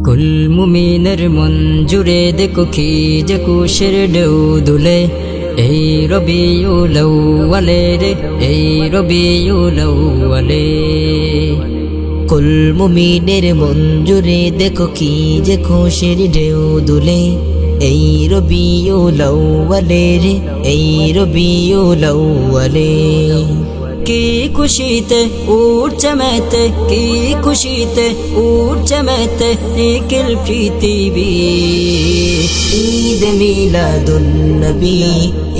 কুল মুমিনের মন জুড়ে দেখো কি যে খুশির ঢেউ দুলে এই রবিউল আউয়ালে রে এই রবিউল আউয়ালে। কুল মুমিনের মন জুড়ে দেখো কি যে খুশির ঢেউ দুলে এই রবিউল আউয়ালে রে এই রবিউল আউয়ালে। কি খুশিতে উঠছে মেতে কি খুশিতে উঠছে মেতে নিখিল পৃথিবী। ঈদ মিলাদুন নবী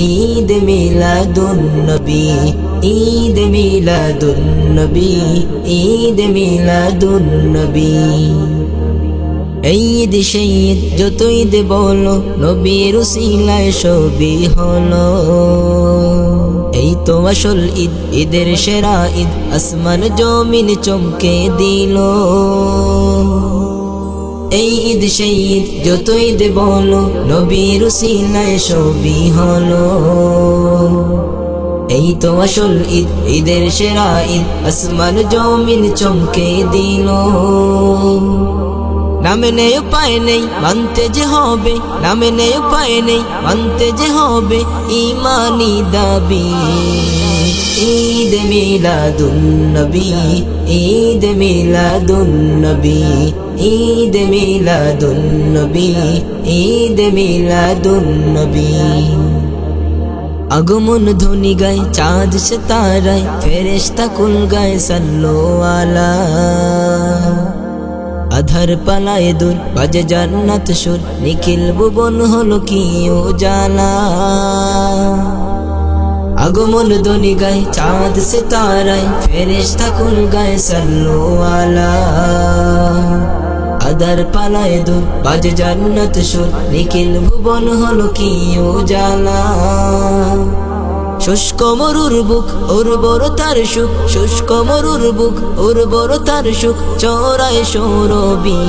ঈদ মিলাদুন নবী ঈদ মিলাদুন নবী ঈদ মিলাদুন নবী। এই ঈদ সেই ঈদ যত ঈদ বলো নবীর উসিলায় সবই হলো। এই তো আসল ঈদ ঈদের সেরা ঈদ আসমান জমিন চমকে দিল। এই ঈদ সেই ঈদ যত ঈদ বলো নবীর উসিলায় সবই হলো। এই তো আসল ঈদ ঈদের সেরা ঈদ আসমান জমিন চমকে দিল। নামে নেই উপায় নেই মানতে যে হবে নামে নেই উপায় নেই মানতে যে হবে ইমানি দাবি। ঈদ মিলাদুন নবী ঈদ মিলাদুন নবী ঈদ মিলাদুন নবী ঈদ মিলাদুন নবী। আগমন ধ্বনি গায় চাঁদ সে তারায় ফেরেশতা কুল গায় সাল্লো আলা। আধার পালায় দূর বাজে জান্নাত সুর নিখিল ভুবন হলো কি উজালা। আগমন ধ্বনি গায় চাঁদ সে তারায় ফেরেশতা কুল গায় সাল্লো আলা। আধার পালায় দূর বাজে জান্নাত সুর নিখিল ভুবন হলো কি উজালা। শুষ্ক মরুর বুক উর্বরতার সুখ শুষ্ক মরুর বুক উর্বরতার সুখ চড়ায় সৌরবী।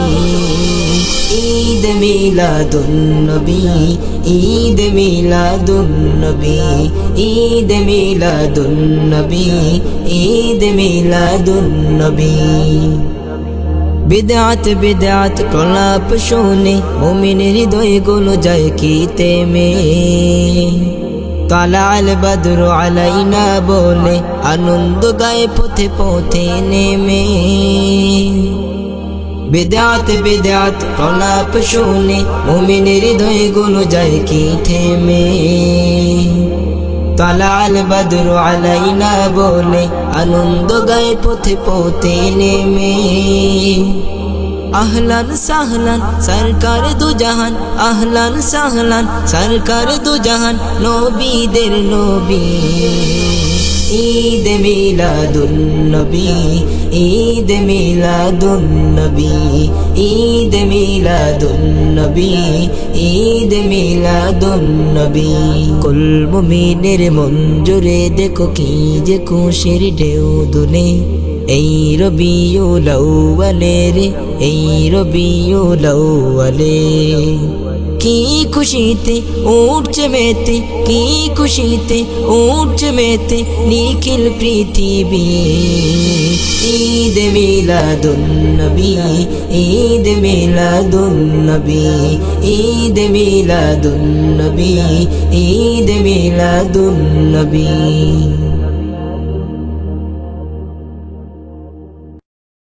ঈদ মিলাদুন নবী ঈদ মিলাদুন নবী ঈদ মিলাদুন নবী ঈদ মিলাদুন নবী। বিদআত বিদআত প্রলাপ শুনে মুমিনের হৃদয় গুলো যায় কি তেমে। তালাল বদর আলাইনা বলে আনন্দ গায়ে পথে পথে নেমে। বিদআত বিদআত প্রলাপ শুনে মুমিনের হৃদয় গুলো যায় কি থেমে। তালাল বদর আলাইনা বলে আনন্দ গায়ে পথে পথে নেমে। আহলান সাহলান সরকার দু জাহান আহলান সাহলান সরকার দু জাহান নবীদের নবী। ঈদ মিলাদুন নবী ঈদ মিলাদুন নবী ঈদ মিলাদুন নবী ঈদ মিলাদুন নবী। কুল মুমিনের মন জুড়ে দেখো কি যে খুশির ঢেউ দুলে এই রবিউল আউয়ালে রে এই রবিউল আউয়ালে। কি খুশিতে উঠছে মেতে কি খুশিতে উঠছে মেতে নিখিল পৃথিবী। ঈদ মিলাদুন নবী ঈদ মিলাদুন নবী ঈদ মিলাদুন নবী ঈদ মিলাদুন নবী।